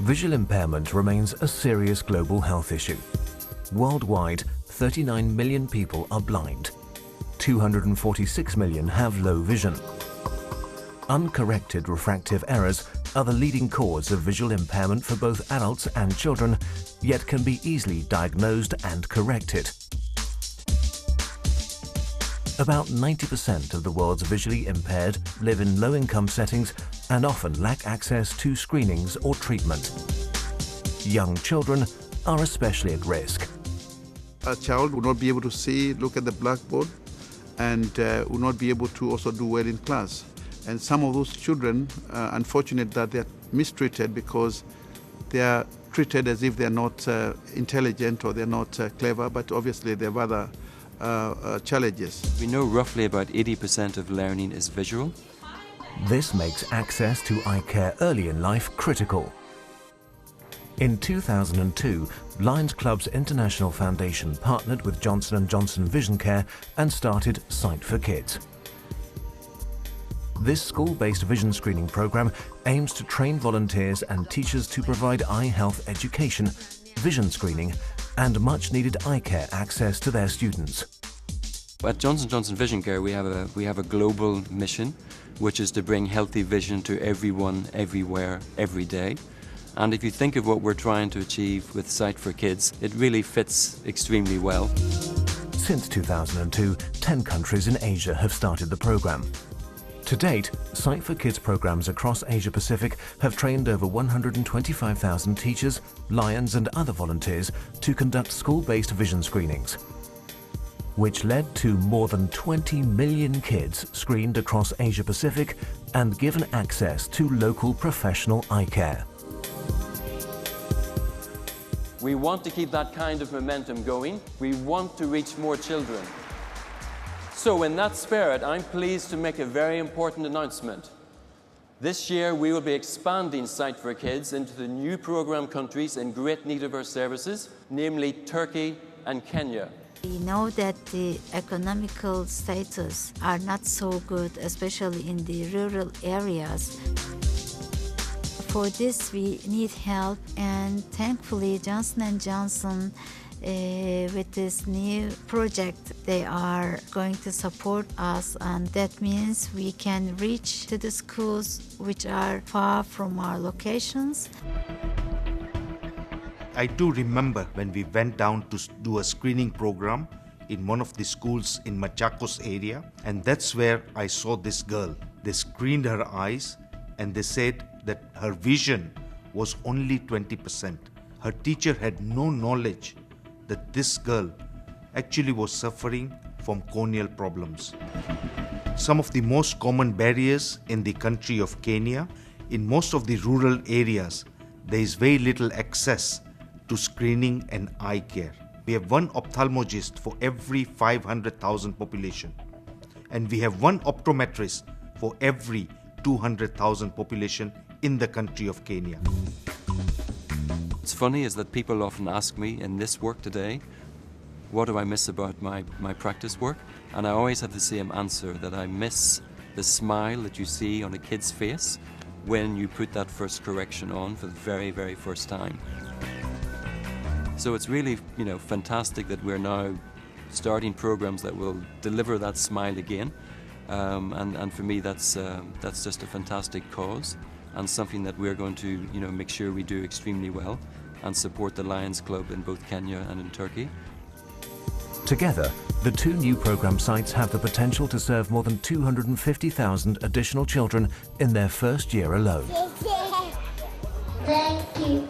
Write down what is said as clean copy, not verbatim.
Visual impairment remains a serious global health issue. Worldwide, 39 million people are blind. 246 million have low vision. Uncorrected refractive errors are the leading cause of visual impairment for both adults and children, yet can be easily diagnosed and corrected. About 90% of the world's visually impaired live in low-income settings and often lack access to screenings or treatment. Young children are especially at risk. A child would not be able to see, look at the blackboard, and would not be able to also do well in class. And some of those children, unfortunate that they are mistreated because they are treated as if they are not intelligent or they are not clever, but obviously they have other challenges. We know roughly about 80% of learning is visual. This makes access to eye care early in life critical. In 2002, Lions Club's International Foundation partnered with Johnson & Johnson Vision Care and started Sight for Kids. This school-based vision screening program aims to train volunteers and teachers to provide eye health education, vision screening, and much-needed eye care access to their students. At Johnson & Johnson Vision Care, we have a global mission, which is to bring healthy vision to everyone, everywhere, every day. And if you think of what we're trying to achieve with Sight for Kids, it really fits extremely well. Since 2002, 10 countries in Asia have started the program. To date, Sight for Kids programs across Asia-Pacific have trained over 125,000 teachers, Lions and other volunteers to conduct school-based vision screenings, which led to more than 20 million kids screened across Asia-Pacific and given access to local professional eye care. We want to keep that kind of momentum going. We want to reach more children. So in that spirit, I'm pleased to make a very important announcement. This year, we will be expanding Sight for Kids into the new program countries in great need of our services, namely Turkey and Kenya. We know that the economical status are not so good, especially in the rural areas. For this, we need help, and thankfully Johnson & Johnson with this new project, they are going to support us, and that means we can reach to the schools which are far from our locations. I do remember when we went down to do a screening program in one of the schools in Machakos area, and that's where I saw this girl. They screened her eyes and they said that her vision was only 20%. Her teacher had no knowledge that this girl actually was suffering from corneal problems. Some of the most common barriers in the country of Kenya, in most of the rural areas, there is very little access to screening and eye care. We have one ophthalmologist for every 500,000 population, and we have one optometrist for every 200,000 population in the country of Kenya. What's funny is that people often ask me in this work today, what do I miss about my practice work? And I always have the same answer, that I miss the smile that you see on a kid's face when you put that first correction on for the very, very first time. So it's really, fantastic that we're now starting programs that will deliver that smile again. And for me, that's just a fantastic cause, and something that we're going to, make sure we do extremely well and support the Lions Club in both Kenya and in Turkey. Together, the two new program sites have the potential to serve more than 250,000 additional children in their first year alone. Thank you.